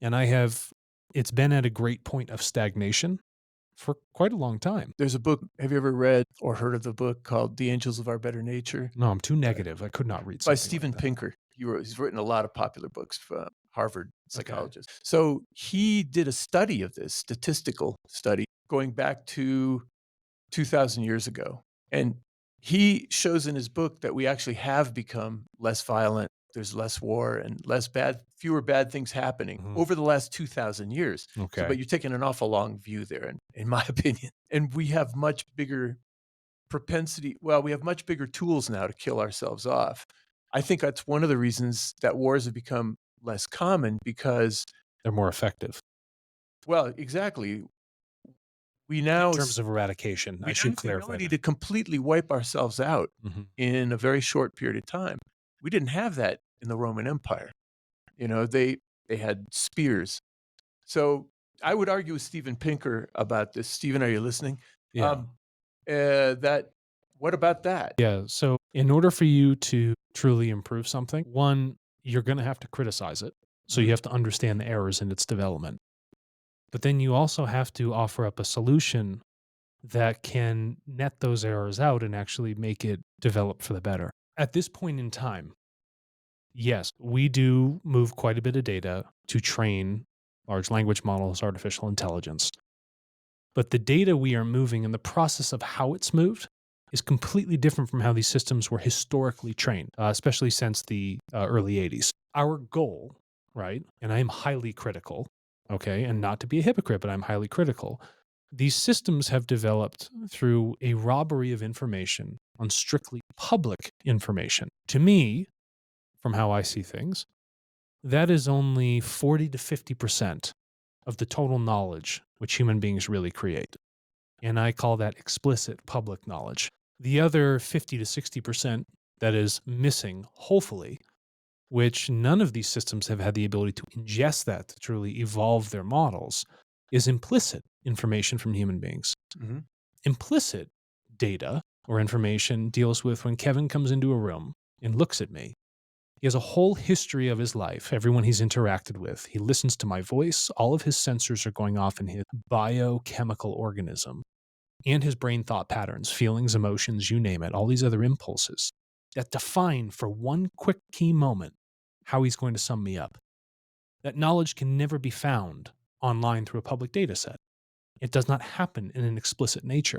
And it's been at a great point of stagnation for quite a long time. There's a book, have you ever read or heard of the book called The Angels of Our Better Nature? No, I'm too Uh, negative. I could not read by something like Steven that. Pinker. He's written a lot of popular books, Harvard Okay. psychologist. So he did a study of this, statistical study, going back to 2,000 years ago. And he shows in his book that we actually have become less violent. There's less war and fewer bad things happening Mhm. over the last 2,000 years. So, Okay. but you're taking an awful long view there, in my opinion. And we have much bigger we have much bigger tools now to kill ourselves off. I think that's one of the reasons that wars have become less common because, They're more effective well, exactly. We in now terms of eradication. I We now should have the clarify ability that. to completely wipe ourselves out Mhm. in a very short period of time. We didn't have that in the Roman Empire. They had spears. So, I would argue with Steven Pinker about this. Steven, are you listening? Yeah. Um, that what about that? Yeah. So, in order for you to truly improve something, one, you're going to have to criticize it. So, you Mhm. have to understand the errors in its development. But then you also have to offer up a solution that can net those errors out and actually make it develop for the better. At this point in time, yes, we do move quite a bit of data to train large language models, artificial intelligence. But the data we are moving and the process of how it's moved is completely different from how these systems were historically trained, especially since the early 80s. Our goal, right? And I am highly critical, okay? And not to be a hypocrite, but I'm highly critical. These systems have developed through a robbery of information on strictly public information. To me, from how I see things, that is only 40 to 50% of the total knowledge which human beings really create. And I call that explicit public knowledge. The other 50 to 60% that is missing, hopefully, which none of these systems have had the ability to ingest that to truly evolve their models, is implicit information from human beings. Mhm. Implicit data or information deals with when Kevin comes into a room and looks at me. He has a whole history of his life, everyone he's interacted with. He listens to my voice. All of his sensors are going off in his biochemical organism and his brain thought patterns, feelings, emotions, you name it, all these other impulses that define for one quick key moment how he's going to sum me up. That knowledge can never be found online through a public data set. It does not happen in an explicit nature.